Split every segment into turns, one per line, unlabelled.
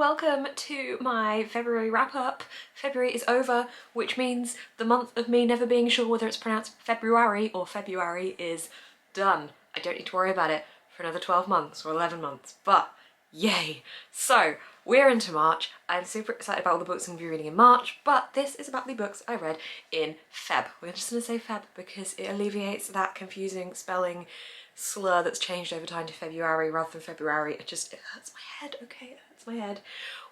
welcome to my February wrap-up. February is over, which means the month of me never being sure whether it's pronounced February or February is done. I don't need to worry about it for another 12 months or 11 months, but yay! So, we're into March. I'm super excited about all the books I'm going to be reading in March, but this is about the books I read in Feb. We're just going to say Feb because it alleviates that confusing spelling slur that's changed over time to February rather than February. It hurts my head, okay? It hurts my head.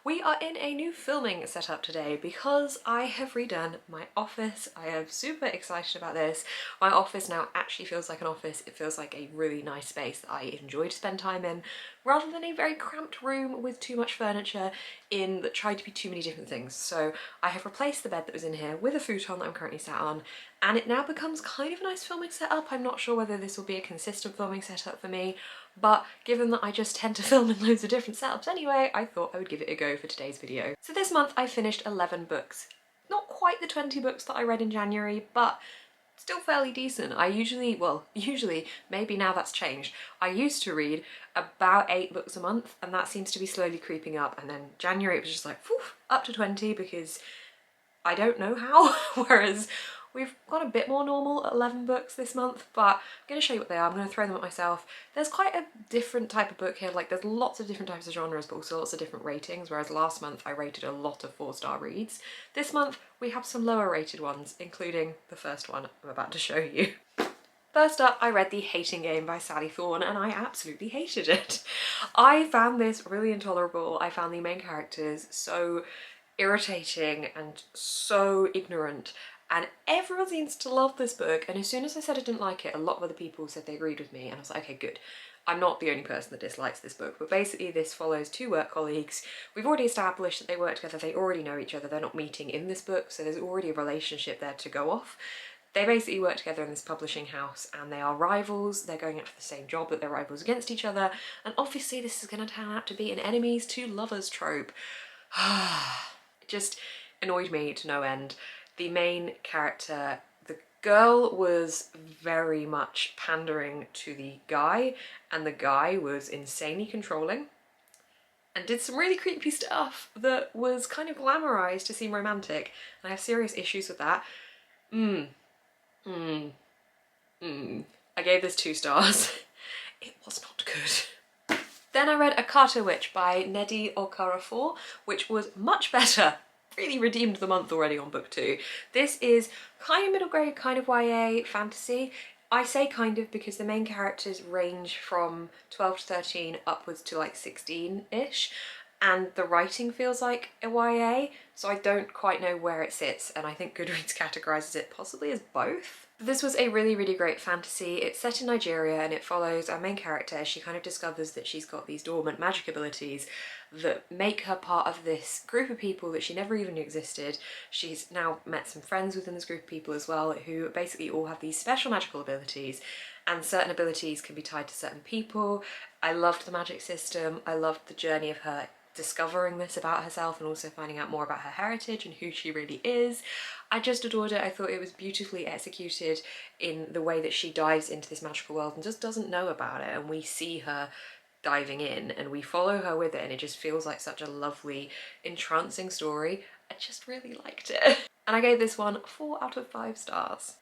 We are in a new filming setup today because I have redone my office. I am super excited about this. My office now actually feels like an office. It feels like a really nice space that I enjoy to spend time in, rather than a very cramped room with too much furniture in that tried to be too many different things. So I have replaced the bed that was in here with a futon that I'm currently sat on, and it now becomes kind of a nice filming setup. I'm not sure whether this will be a consistent filming setup for me, but given that I just tend to film in loads of different setups anyway, I thought I would give it a go for today's video. So this month I finished 11 books. Not quite the 20 books that I read in January, but still fairly decent. I usually, maybe now that's changed. I used to read about 8 books a month, and that seems to be slowly creeping up, and then January it was just like, whew, up to 20 because I don't know how, whereas we've got a bit more normal at 11 books this month, but I'm going to show you what they are. I'm going to throw them at myself. There's quite a different type of book here, like there's lots of different types of genres but also lots of different ratings, whereas last month I rated a lot of 4-star reads. This month we have some lower rated ones, including the first one I'm about to show you. First up, I read The Hating Game by Sally Thorne, and I absolutely hated it. I found this really intolerable. I found the main characters so irritating and so ignorant, and everyone seems to love this book, and as soon as I said I didn't like it, a lot of other people said they agreed with me, and I was like, okay, good. I'm not the only person that dislikes this book, but basically this follows 2 work colleagues. We've already established that they work together, they already know each other, they're not meeting in this book, so there's already a relationship there to go off. They basically work together in this publishing house and they are rivals, they're going out for the same job but they're rivals against each other, and obviously this is going to turn out to be an enemies to lovers trope. It just annoyed me to no end. The main character, the girl, was very much pandering to the guy, and the guy was insanely controlling and did some really creepy stuff that was kind of glamorized to seem romantic, and I have serious issues with that. I gave this 2 stars. It was not good. Then I read Akata Witch by Nnedi Okorafor, which was much better. Really redeemed the month already on book 2. This is kind of middle grade, kind of YA fantasy. I say kind of because the main characters range from 12 to 13 upwards to like 16-ish, and the writing feels like a YA, so I don't quite know where it sits, and I think Goodreads categorises it possibly as both. This was a really, really great fantasy. It's set in Nigeria and it follows our main character as she kind of discovers that she's got these dormant magic abilities that make her part of this group of people that she never even knew existed. She's now met some friends within this group of people as well who basically all have these special magical abilities, and certain abilities can be tied to certain people. I loved the magic system. I loved the journey of her discovering this about herself and also finding out more about her heritage and who she really is. I just adored it. I thought it was beautifully executed in the way that she dives into this magical world and just doesn't know about it, and we see her diving in and we follow her with it, and it just feels like such a lovely, entrancing story. I just really liked it. And I gave this one 4 out of 5 stars.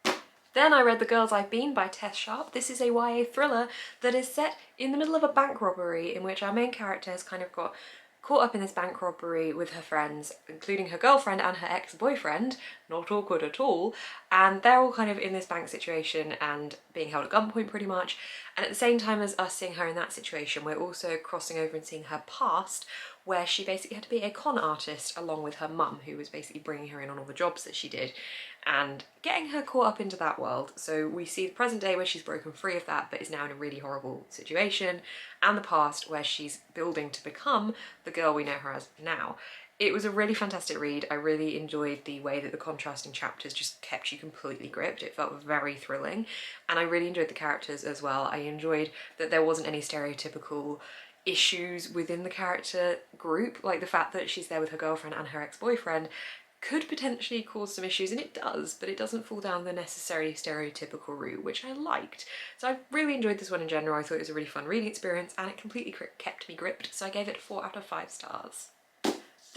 Then I read The Girls Ive Been by Tess Sharp. This is a YA thriller that is set in the middle of a bank robbery in which our main character has kind of got caught up in this bank robbery with her friends, including her girlfriend and her ex-boyfriend, not awkward at all, and they're all kind of in this bank situation and being held at gunpoint pretty much, and at the same time as us seeing her in that situation, we're also crossing over and seeing her past, where she basically had to be a con artist along with her mum, who was basically bringing her in on all the jobs that she did and getting her caught up into that world. So we see the present day where she's broken free of that but is now in a really horrible situation, and the past where she's building to become the girl we know her as now. It was a really fantastic read. I really enjoyed the way that the contrasting chapters just kept you completely gripped. It felt very thrilling, and I really enjoyed the characters as well. I enjoyed that there wasn't any stereotypical issues within the character group, like the fact that she's there with her girlfriend and her ex-boyfriend could potentially cause some issues, and it does, but it doesn't fall down the necessary stereotypical route, which I liked. So I really enjoyed this one in general. I thought it was a really fun reading experience and it completely kept me gripped, so I gave it 4 out of 5 stars.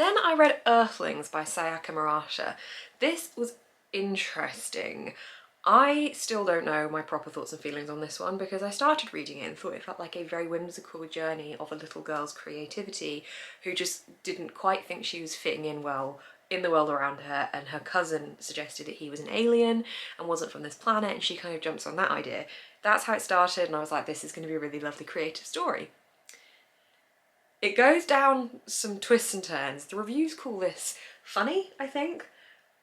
Then I read Earthlings by Sayaka Murata. This was interesting. I still don't know my proper thoughts and feelings on this one because I started reading it and thought it felt like a very whimsical journey of a little girl's creativity who just didn't quite think she was fitting in well in the world around her, and her cousin suggested that he was an alien and wasn't from this planet, and she kind of jumps on that idea. That's how it started, and I was like, this is going to be a really lovely creative story. It goes down some twists and turns. The reviews call this funny, I think.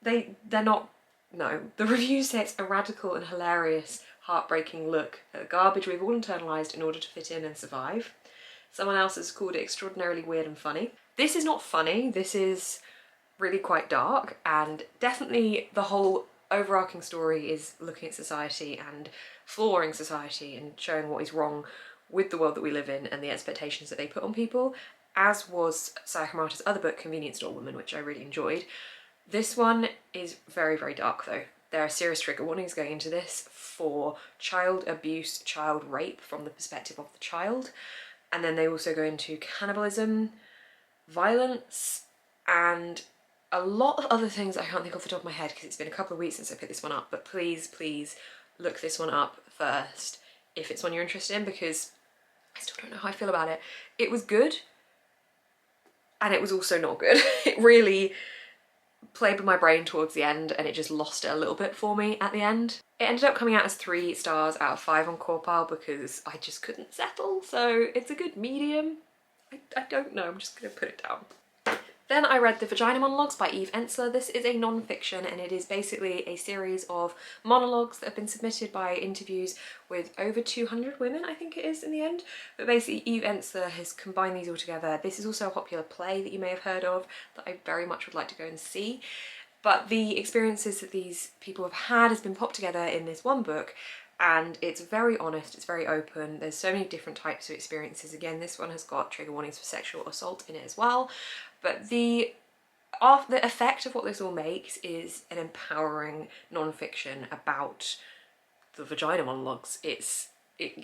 They're not. No, the reviews say it's a radical and hilarious, heartbreaking look at the garbage we've all internalised in order to fit in and survive. Someone else has called it extraordinarily weird and funny. This is not funny, this is really quite dark, and definitely the whole overarching story is looking at society and flooring society and showing what is wrong with the world that we live in and the expectations that they put on people, as was Sayaka Murata's other book, Convenience Store Woman, which I really enjoyed. This one is very, very dark though. There are serious trigger warnings going into this for child abuse, child rape from the perspective of the child. And then they also go into cannibalism, violence, and a lot of other things I can't think off the top of my head because it's been a couple of weeks since I picked this one up, but please, please look this one up first if it's one you're interested in, because I still don't know how I feel about it. It was good, and it was also not good. It really played with my brain towards the end and it just lost it a little bit for me at the end. It ended up coming out as 3 stars out of 5 on Corpal because I just couldn't settle, so it's a good medium. I don't know, I'm just gonna put it down. Then I read the Vagina Monologues by Eve Ensler. This is a non-fiction and it is basically a series of monologues that have been submitted by interviews with over 200 women, I think it is in the end. But basically Eve Ensler has combined these all together. This is also a popular play that you may have heard of that I very much would like to go and see. But the experiences that these people have had has been popped together in this one book, and it's very honest, it's very open. There's so many different types of experiences. Again, this one has got trigger warnings for sexual assault in it as well. But the effect of what this all makes is an empowering non-fiction about the vagina monologues.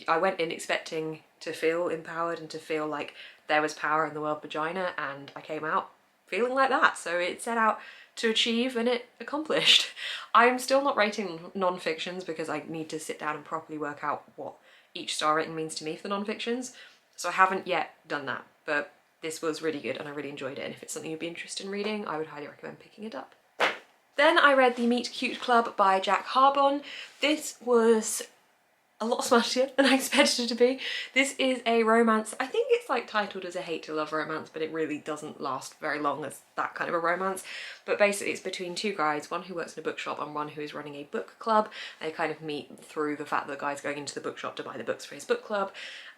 I went in expecting to feel empowered and to feel like there was power in the word vagina, and I came out feeling like that. So it set out to achieve and it accomplished. I'm still not rating non-fictions because I need to sit down and properly work out what each star rating means to me for the non-fictions. So I haven't yet done that, but this was really good and I really enjoyed it, and if it's something you'd be interested in reading, I would highly recommend picking it up. Then I read The Meet Cute Club by Jack Harbon. This was a lot smuttier than I expected it to be. This is a romance. I think it's like titled as a hate to love romance, but it really doesn't last very long as that kind of a romance. But basically it's between 2 guys, one who works in a bookshop and one who is running a book club. They kind of meet through the fact that the guy's going into the bookshop to buy the books for his book club.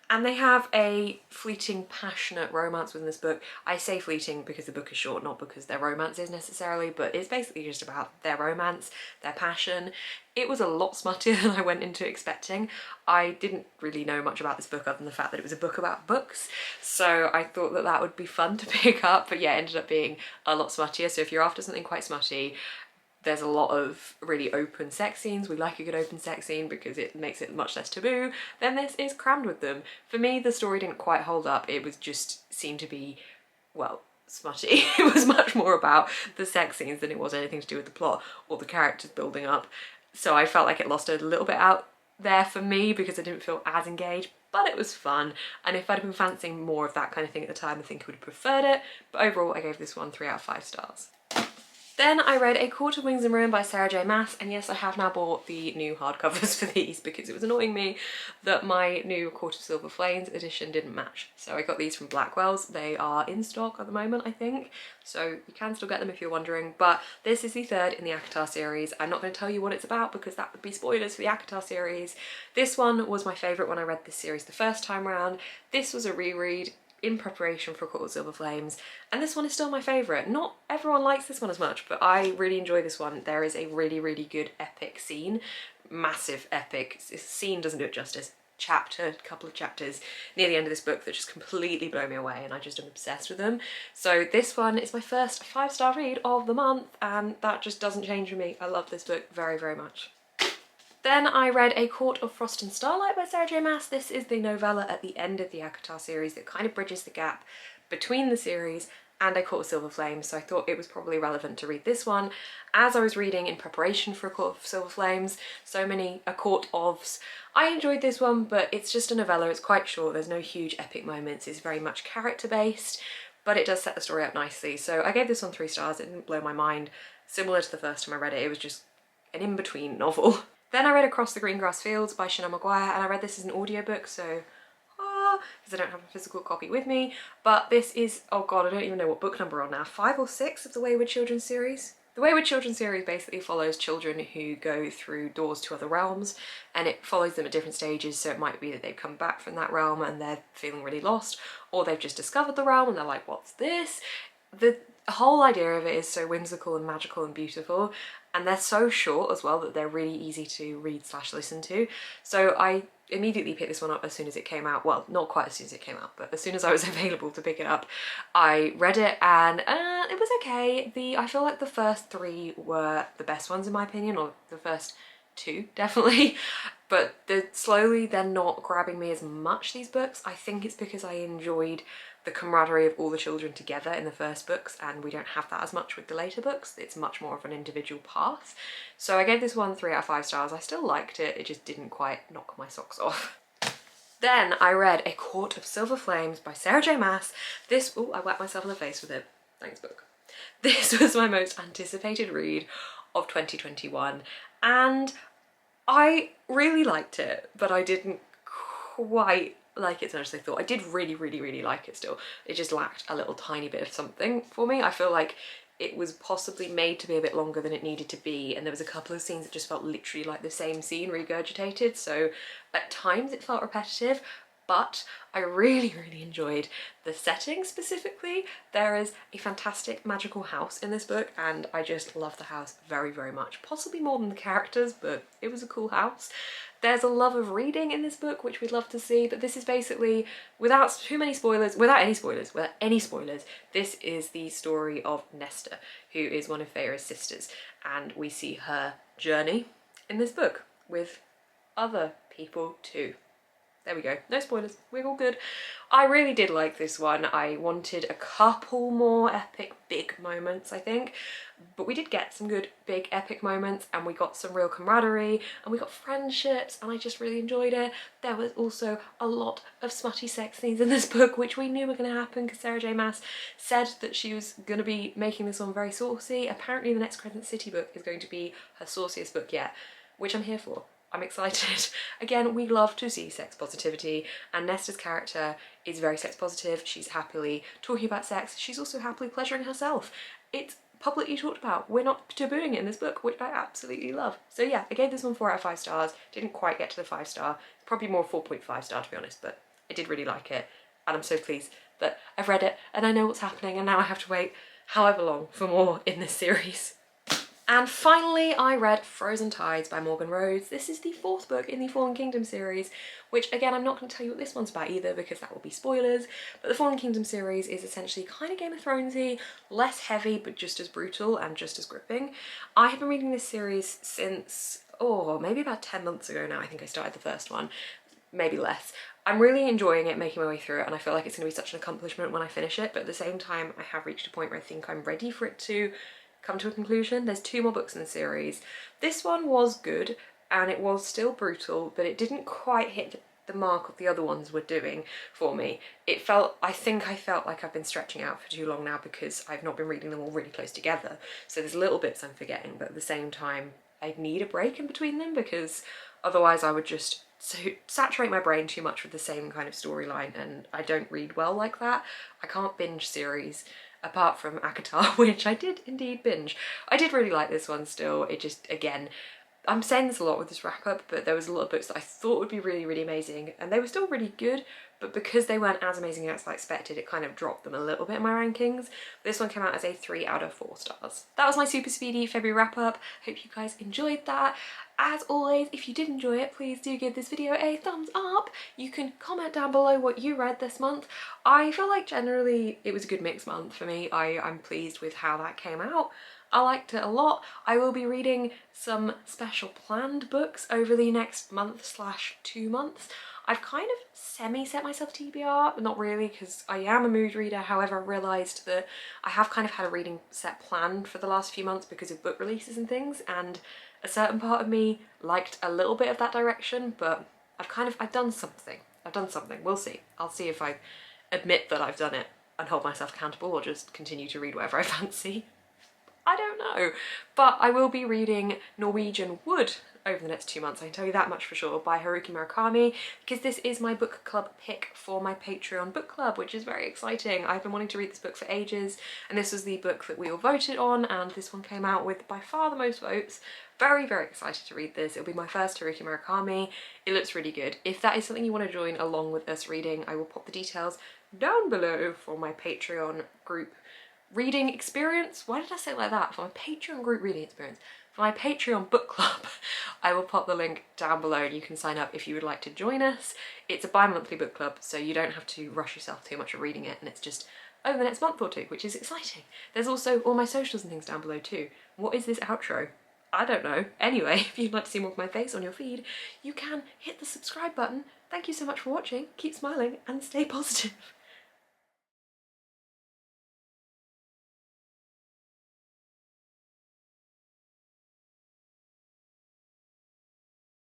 And they have a fleeting, passionate romance within this book. I say fleeting because the book is short, not because their romance is necessarily, but it's basically just about their romance, their passion. It was a lot smuttier than I went into expecting. I didn't really know much about this book other than the fact that it was a book about books, so I thought that that would be fun to pick up, but yeah, it ended up being a lot smuttier. So if you're after something quite smutty, there's a lot of really open sex scenes. We like a good open sex scene because it makes it much less taboo. Then this is crammed with them. For me, the story didn't quite hold up. It was just seemed to be, well, smutty. It was much more about the sex scenes than it was anything to do with the plot or the characters building up. So I felt like it lost a little bit out there for me because I didn't feel as engaged, but it was fun. And if I'd been fancying more of that kind of thing at the time, I think I would have preferred it. But overall, I gave this one 3 out of 5 stars. Then I read A Court of Wings and Ruin by Sarah J Maas, and yes, I have now bought the new hardcovers for these because it was annoying me that my new Court of Silver Flames edition didn't match. So I got these from Blackwell's. They are in stock at the moment, I think, so you can still get them if you're wondering, but this is the 3rd in the Akata series. I'm not going to tell you what it's about because that would be spoilers for the Akata series. This one was my favourite when I read this series the first time round. This was a reread in preparation for Court of Silver Flames, and this one is still my favourite. Not everyone likes this one as much, but I really enjoy this one. There is a really, really good epic scene. Massive epic. This scene doesn't do it justice. Couple of chapters near the end of this book that just completely blow me away, and I just am obsessed with them. So this one is my first 5-star read of the month, and that just doesn't change for me. I love this book very, very much. Then I read A Court of Frost and Starlight by Sarah J Maas. This is the novella at the end of the Akata series that kind of bridges the gap between the series and A Court of Silver Flames, so I thought it was probably relevant to read this one as I was reading in preparation for A Court of Silver Flames. So many A Court ofs. I enjoyed this one, but it's just a novella, it's quite short, there's no huge epic moments, it's very much character based, but it does set the story up nicely. So I gave this one 3 stars, it didn't blow my mind. Similar to the first time I read it, it was just an in-between novel. Then I read Across the Green Grass Fields by Chanel Maguire, and I read this as an audiobook, so because I don't have a physical copy with me, but this is, oh god, I don't even know what book number we're on now, 5 or 6 of the Wayward Children series. The Wayward Children series basically follows children who go through doors to other realms, and it follows them at different stages, so it might be that they've come back from that realm and they're feeling really lost, or they've just discovered the realm and they're like, what's this? The whole idea of it is so whimsical and magical and beautiful, and they're so short as well that they're really easy to read / listen to. So I immediately picked this one up as soon as it came out. Well, not quite as soon as it came out, but as soon as I was available to pick it up, I read it, and it was okay. I feel like the first 3 were the best ones in my opinion, or the first 2 definitely, but slowly they're not grabbing me as much, these books. I think it's because I enjoyed the camaraderie of all the children together in the first books, and we don't have that as much with the later books. It's much more of an individual path. So I gave this one 3 out of 5 stars. I still liked it, it just didn't quite knock my socks off. Then I read A Court of Silver Flames by Sarah J Maas. This, oh, I whacked myself in the face with it. Thanks, book. This was my most anticipated read of 2021, and I really liked it, but I didn't quite like it as much as I thought. I did really like it still. It just lacked a little tiny bit of something for me. I feel like it was possibly made to be a bit longer than it needed to be, and there was a couple of scenes that just felt literally like the same scene regurgitated, so at times it felt repetitive, but I really enjoyed the setting specifically. There is a fantastic magical house in this book, and I just love the house very much. Possibly more than the characters, but it was a cool house. There's a love of reading in this book, which we'd love to see, but this is basically, without too many spoilers, without any spoilers, this is the story of Nesta, who is one of Feyre's sisters, and we see her journey in this book with other people too. There we go, no spoilers, we're all good. I really did like this one. I wanted a couple more epic big moments, I think, but we did get some good big epic moments, and we got some real camaraderie, and we got friendships, and I just really enjoyed it. There was also a lot of smutty sex scenes in this book, which we knew were going to happen because Sarah J Maas said that she was going to be making this one very saucy. Apparently the next Crescent City book is going to be her sauciest book yet, which I'm here for. I'm excited. Again, we love to see sex positivity, and Nesta's character is very sex positive. She's happily talking about sex. She's also happily pleasuring herself. It's publicly talked about. We're not tabooing it in this book, which I absolutely love. So yeah, I gave this one 4 out of 5 stars. Didn't quite get to the 5 star. Probably more 4.5 star to be honest, but I did really like it, and I'm so pleased that I've read it and I know what's happening, and now I have to wait however long for more in this series. And finally, I read Frozen Tides by Morgan Rhodes. This is the 4th book in the Fallen Kingdom series, which again, I'm not going to tell you what this one's about either because that will be spoilers, but the Fallen Kingdom series is essentially kind of Game of Thronesy, less heavy, but just as brutal and just as gripping. I have been reading this series since, oh, maybe about 10 months ago now. I think I started the first one, maybe less. I'm really enjoying it, making my way through it, and I feel like it's going to be such an accomplishment when I finish it, but at the same time, I have reached a point where I think I'm ready for it to come to a conclusion. There's 2 more books in the series. This one was good and it was still brutal, but it didn't quite hit the mark of the other ones were doing for me. I think I felt like I've been stretching out for too long now because I've not been reading them all really close together. So there's little bits I'm forgetting, but at the same time, I'd need a break in between them because otherwise I would just saturate my brain too much with the same kind of storyline, and I don't read well like that. I can't binge series. Apart from Akata Witch, I did indeed binge. I did really like this one still. It just, again, I'm saying this a lot with this wrap up, but there was a lot of books that I thought would be really amazing, and they were still really good, but because they weren't as amazing as I expected, it kind of dropped them a little bit in my rankings. This one came out as a 3 out of 4 stars. That was my super speedy February wrap up. Hope you guys enjoyed that. As always, if you did enjoy it, please do give this video a thumbs up. You can comment down below what you read this month. I feel like generally it was a good mixed month for me. I'm pleased with how that came out. I liked it a lot. I will be reading some special planned books over the next month / 2 months. I've kind of semi-set myself TBR, but not really, because I am a mood reader. However, I've realised that I have kind of had a reading set planned for the last few months because of book releases and things, and a certain part of me liked a little bit of that direction, but I've done something. I've done something. We'll see. I'll see if I admit that I've done it and hold myself accountable, or just continue to read whatever I fancy. I don't know. But I will be reading Norwegian Wood over the next 2 months, I can tell you that much for sure, by Haruki Murakami, because this is my book club pick for my Patreon book club, which is very exciting. I've been wanting to read this book for ages, and this was the book that we all voted on, and this one came out with by far the most votes. Very, very excited to read this. It'll be my first Haruki Murakami. It looks really good. If that is something you want to join along with us reading, I will pop the details down below for my Patreon group reading experience. Why did I say it like that? For my Patreon group reading experience. For my Patreon book club, I will pop the link down below and you can sign up if you would like to join us. It's a bi-monthly book club, so you don't have to rush yourself too much of reading it, and it's just over the next month or two, which is exciting. There's also all my socials and things down below too. What is this outro? I don't know. Anyway, if you'd like to see more of my face on your feed, you can hit the subscribe button. Thank you so much for watching. Keep smiling and stay positive.